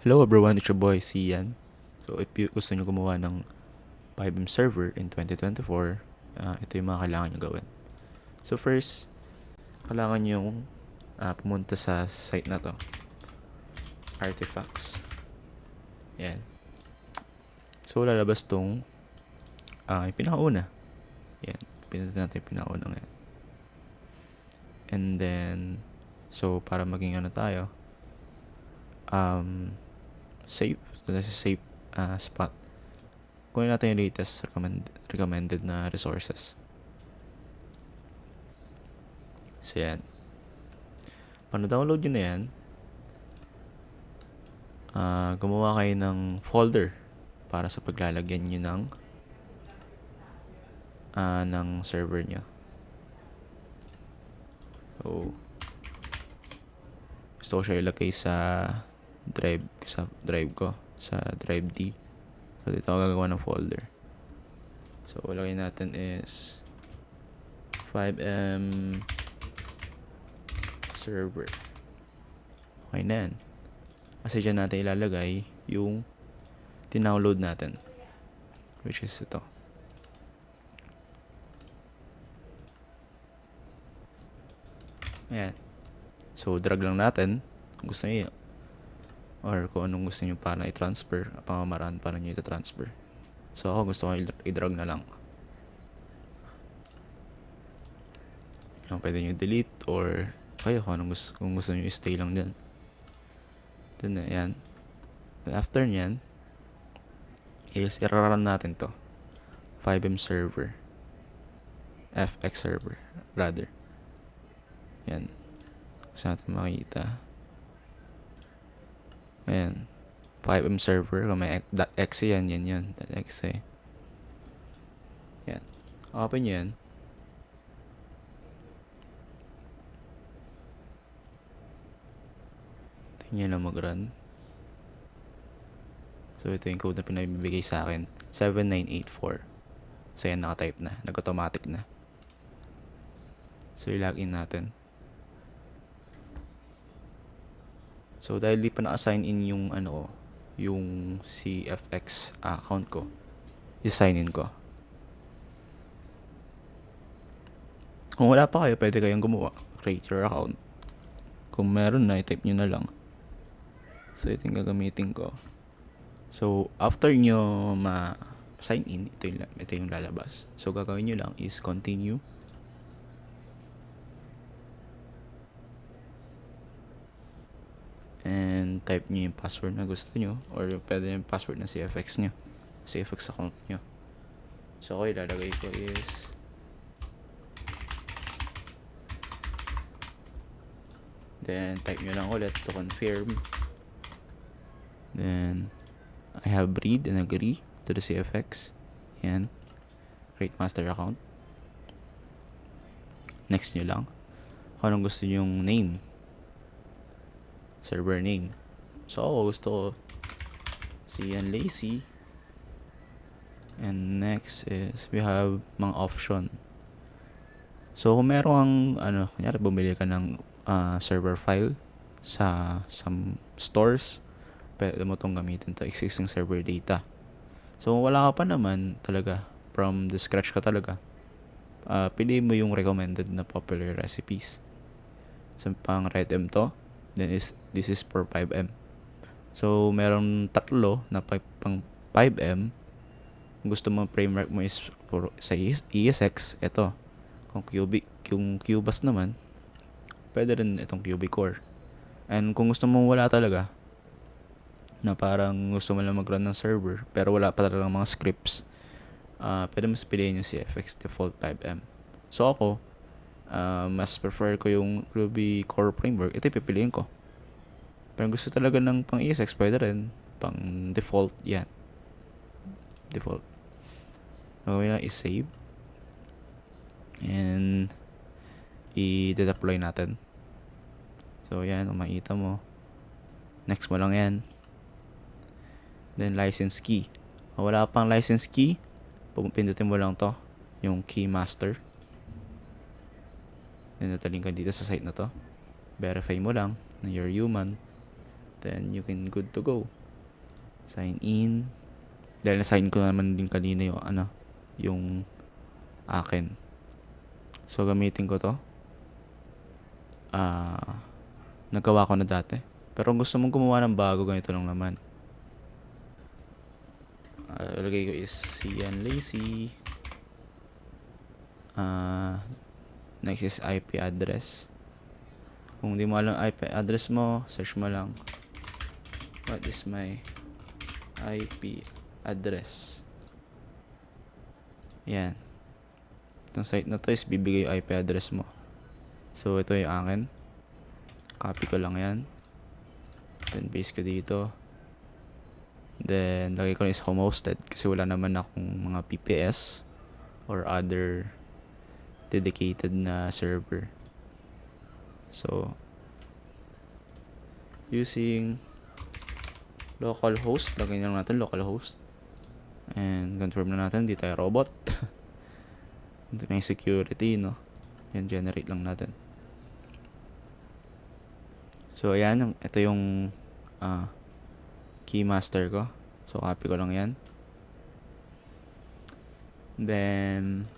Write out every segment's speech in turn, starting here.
Hello everyone, it's your boy Sian. So if you gusto nyo gumawa ng 5M server in 2024, ito yung mga kailangan nyo gawin. So first, kailangan nyo pumunta sa site na to, Artifacts. Yan. So lalabas tong yung pinakauna. Yan, pinunta natin yung pinakauna yan. And then, so para maging ano tayo, safe. So that's a safe spot. Kunin natin yung latest recommended na resources. So yan. Pag na-download nyo na yan, gumawa kayo ng folder para sa paglalagyan nyo ng server nyo. So, gusto ko siya ilagay sa drive ko, sa drive D. So, dito ako gagawa ng folder. So, ilagay natin is 5M server. Okay na yan. Kasi dyan natin ilalagay yung tinownload natin, which is ito. Ayan. So, drag lang natin kung gusto nyo, or kung anong gusto nyo para i-transfer, pamamaraan para nyo i-transfer. So, ako gusto ko i-drag na lang. Pwede nyo delete, or kayo kung gusto nyo i-stay lang din. Then, ayan. Then, after nyan, is i-run natin to. 5M server. FX server, rather. Yan. Gusto natin makita. Ayan. 5M server. Kung may .exe yan, yan. .exe. Yan. Open yan. Tingnan lang mag-run. So, ito yung code na pinabibigay sa akin. 7984. So, yan, naka-type na. Nag-automatic na. So, i-login natin. So, dahil di pa na-assign in yung yung CFX account ko, i-sign in ko. Kung wala pa kayo, pwede kayong gumawa. Create your account. Kung meron na, i-type nyo na lang. So, ito yung gagamitin ko. So, after nyo ma-sign in, ito yung lalabas. So, gagawin nyo lang is continue. And type nyo yung password na gusto nyo, or pwede yung password ng CFX nyo, CFX account nyo. So ako ilalagay ko is then type nyo lang ulit to confirm. Then I have read and agree to the CFX. Yan, create master account. Next nyo lang kung anong gusto nyo yung name, server name. So ako gusto ko Sian Lazy. And next is we have mga option. So kung meron kang kunyari bumili ka ng server file sa some stores, pwede mo itong gamitin to existing server data. So kung wala ka pa naman talaga, from the scratch ka talaga, piliin mo yung recommended na popular recipes. So pang RedM to, then this is for 5M. So meron tatlo na pang 5M. Kung gusto mo framework mo is sa ESX, ito. Kung QBus naman, pwede rin itong QB Core. And kung gusto mo wala talaga, na parang gusto mo lang mag-run ng server, pero wala pa talaga mga scripts, pwede mo piliin yung CFX default 5M. So ako, mas prefer ko yung QB Core framework. Ito pipiliin ko. Pero gusto talaga ng pang ESX, pwede rin. Pang default, yan. Default. Gawin lang is-save. And i-deploy natin. So, yan. Kung makita mo. Next mo lang yan. Then, license key. Kung wala pang license key, pindutin mo lang to. Yung key master. Then, nataling ka dito sa site na to. Verify mo lang na you're human. then you can good to go. Sign in. Dahil na-sign ko naman din kanina yung akin. So, gamitin ko to. Nagawa ko na dati. Pero kung gusto mong gumawa ng bago, ganito lang naman. Ilagay ko is Cian Lacy. Next is IP address. Kung di mo alam IP address mo, search mo lang, what is my IP address. Yan. Itong site na to is bibigay yung IP address mo. So, ito yung akin. Copy ko lang yan. Then, paste ko dito. Then, lagay ko is home hosted kasi wala naman akong mga PPS or other dedicated na server. So, using localhost, lagay na lang natin localhost. And confirm na natin, di tayo robot. Ito na yung security, no? Yan, generate lang natin. So, ayan, ito yung keymaster ko. So, copy ko lang yan. Then,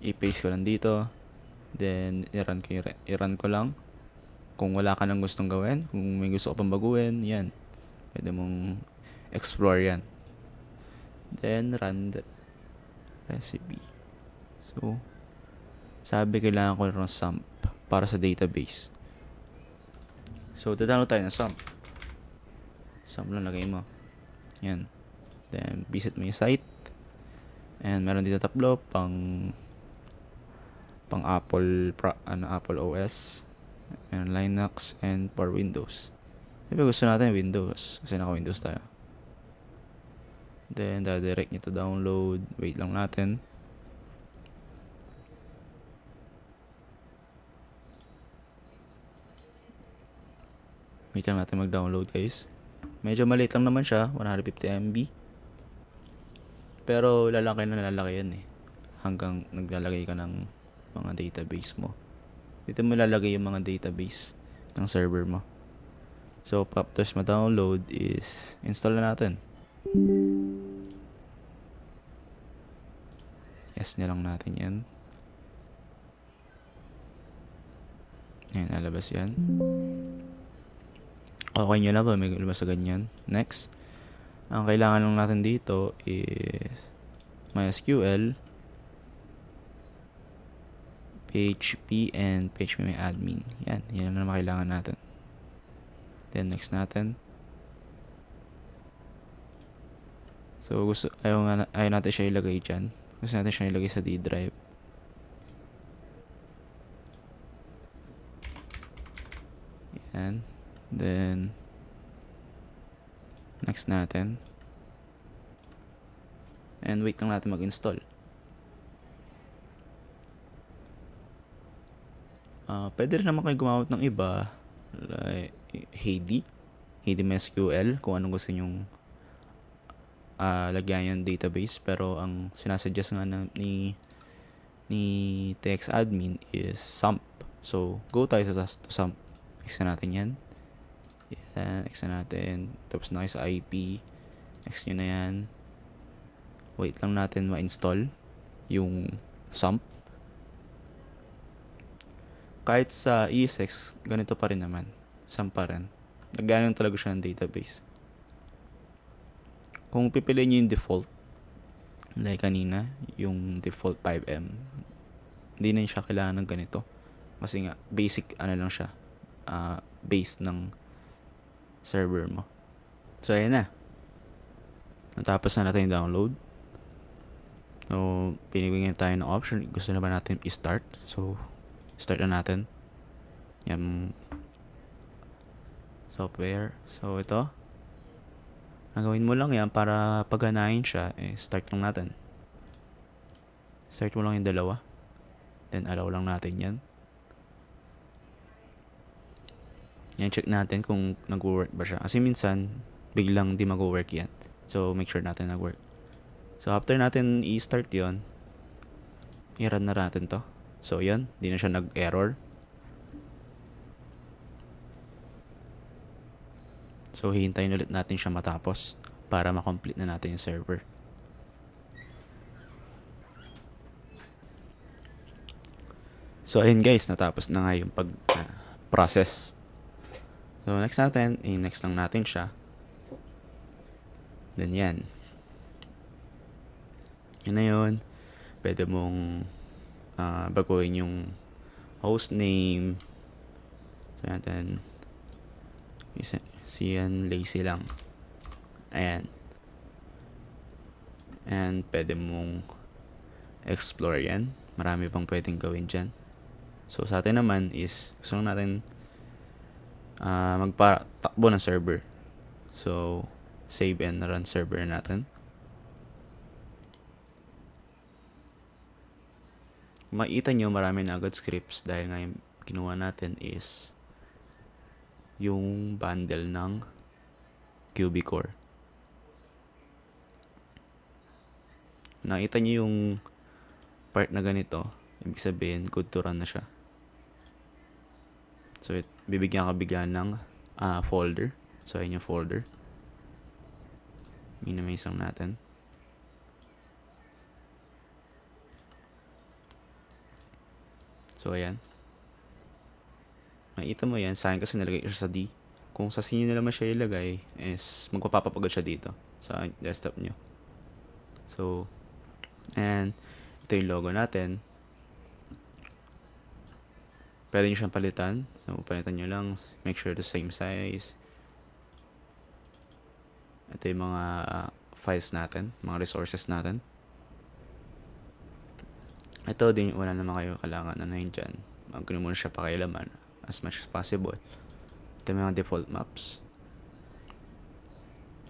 i-paste ko lang dito. Then, i-run ko lang. Kung wala ka nang gustong gawin, kung may gusto ka pang baguhin, yan. Pwede mong explore yan. Then, run the recipe. So, sabi kailangan ko ng sump para sa database. So, download tayo ng sump. Sump lang lagay mo. Yan. Then, visit mo yung site. And meron dito tablo pang Apple Apple OS and Linux and for Windows. Maybe gusto natin Windows kasi naka-Windows tayo. Then direct nyo to download. Wait lang natin. Wait lang natin mag-download, guys. Medyo maliit lang naman siya, 150 MB. Pero lalaki yan eh. Hanggang naglalagay ka ng mga database mo. Dito mo lalagay yung mga database ng server mo. So, after ma-download is install na natin. Yes na lang natin yan. Ayan, nalabas yan. Okay nyo na ba? May lumabas sa ganyan. Next. Ang kailangan lang natin dito is MySQL, PHP, and PHPMyAdmin. Yan na naman kailangan natin. Then next natin. So ayaw natin siya ilagay dyan. Gusto natin siya ilagay sa D drive. Yan. Then next natin. And wait lang natin mag-install. Pwede rin naman kayo gumamit ng iba, like Hedy MySQL, kung anong gusto nyong lagyan yung database. Pero ang sinasuggest nga ni TXAdmin is SUMP. So, go tayo sa SUMP. X na natin yan. Yan, X na natin. Tapos na kayo sa IP. X nyo na yan. Wait lang natin ma-install yung SUMP. Kahit sa ESX, ganito pa rin naman. SUMP pa rin. Nagganyan talaga siya ng database. Kung pipiliin nyo yung default, like kanina, yung default 5M, hindi na siya kailangan ng ganito. Kasi nga, basic lang siya. Base ng server mo. So, ayan na. Natapos na natin yung download. So, pinibigyan tayo ng option. Gusto na ba natin i-start? So, start na natin. Yan. Software. So, ito. Ang gawin mo lang yan para pagganahin siya, start lang natin. Start mo lang yung dalawa. Then, allow lang natin yan. Yan, check natin kung nag-work ba siya. Kasi minsan, biglang di mag-work yan. So, make sure natin nag-work. So, after natin i-start yon, i-run na natin to. So, yan. Di na siya nag-error. So, hihintayin ulit natin siya matapos para makomplete na natin yung server. So, ayun guys, natapos na nga yung process. So, next natin, next lang natin siya. Then, yan. Yan na yun. Pwede mong baguhin yung host name. So, natin. Siyan, lazy lang. Ayan. And, pwede mong explore yan. Marami pang pwedeng gawin dyan. So, sa atin naman is, gusto lang natin magpatakbo ng server. So, save and run server natin. Makita nyo, marami na agad scripts dahil nga yung kinuha natin is yung bundle ng QB Core. Nakita nyo yung part na ganito, ibig sabihin, good to run na siya. So, bibigyan ka bigla ng folder. So, ayun yung folder. Minimize lang natin. So, ayan. Makita mo yan. Sa akin kasi nilagay siya sa D. Kung sa C nyo naman siya ilagay, is magpapapagod siya dito sa desktop nyo. So, and ito yung logo natin. Pwede nyo siyang palitan. So, palitan nyo lang. Make sure the same size. Ito yung mga files natin. Mga resources natin. Ito din, wala naman kayo kailangan na yun dyan. Magkano muna siya pakialaman as much as possible. Ito yung mga default maps.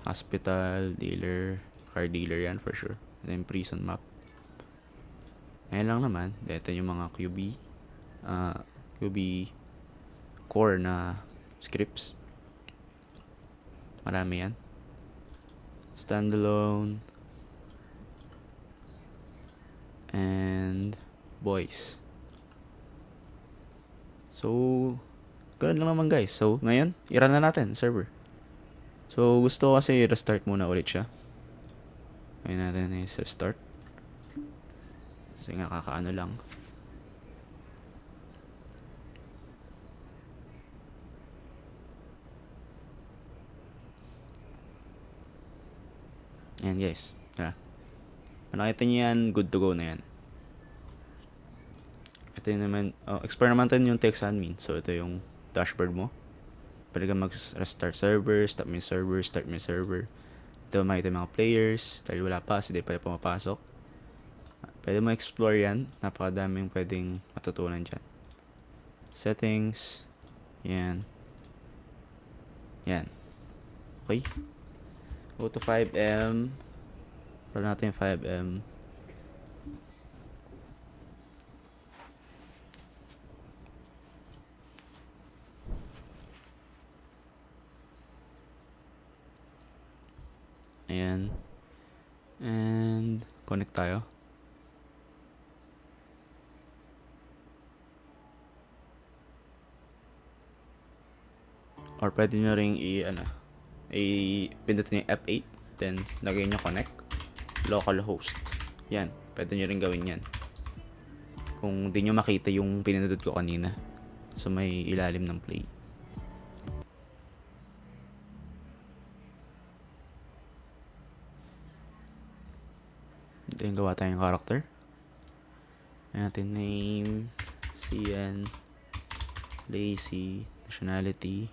Hospital, dealer, car dealer yan for sure. Ito yung prison map. Ayan lang naman. Ito yung mga QB core na scripts. Marami yan. Standalone. And voice. So, ganun lang naman guys. So, ngayon, i-run na natin server. So, gusto kasi restart muna ulit siya. Ayun natin i-restart. Kasi nga kakaano lang. Ayan guys. Yeah. Nakita niyo yan, good to go na yan. Ito yung naman, explore naman natin yung text admin. So, ito yung dashboard mo. Pwede ka mag-restart server, stop my server, start my server. Ito makita yung mga players. Dahil wala pa, kasi di pa pumapasok. Pwede mo explore yan. Napakadaming pwedeng matutunan dyan. Settings. Yan. Yan. Okay. Go to 5M. Run natin 5M. Ayan. And connect tayo. Or pwede nyo ring pindutin yung F8. Then, lagay nyo connect. Localhost. Yan. Pwede nyo rin gawin yan. Kung di nyo makita yung pinindot ko kanina. So, may ilalim ng play. Then, gawa tayong character. Ayan natin name. CN. Lazy. Nationality.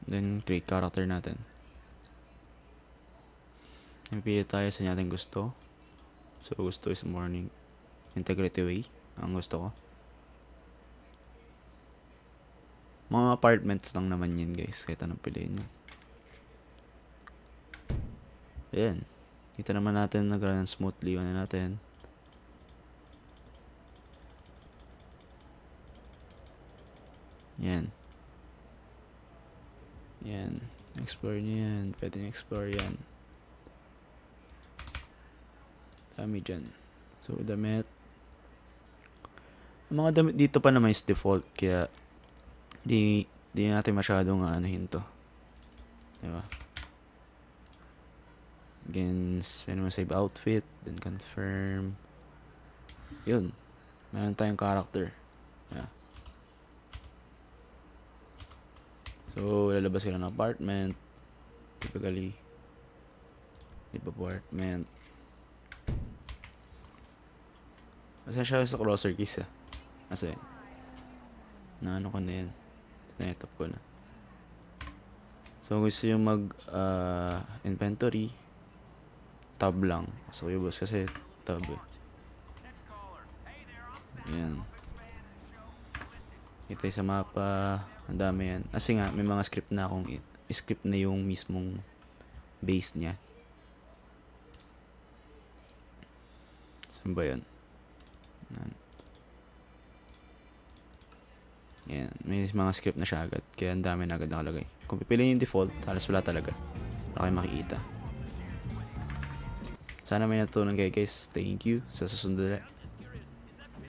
Then, create character natin. Pili tayo sa natin gusto. So, gusto is morning. Integrity way. Ang gusto ko. Mga apartments lang naman yan, guys. Kahit anong piliin nyo. Ayan. Kita naman natin nag-run smoothly. Ano natin. Yan. Yan. Explore nyo yan. Pwede nyo explore yan. Dami dyan. So, damit. Ang mga damit dito pa naman is default, kaya di natin masyadong anuhin to. Diba? Again, pwede mo save outfit, then confirm. Yun. Meron tayong character. Yeah. So, lalabas sila ng apartment. Typically, apartment. Masaya siya sa crosser keys Kasi, naano ko na yan. Sinetap ko na. So, gusto yung inventory, tab lang. So, yung boss kasi tab Yan. Ito sa mapa. Ang dami yan. Kasi nga, may mga script na akong script na yung mismong base niya. Saan ba yun? Yan. May mga script na siya agad. Kaya ang dami na agad nakalagay. Kung pipiliin yung default, halos wala talaga. Wala kayo makikita. Sana may natutunan kayo guys. Thank you. Sa susunod ulit.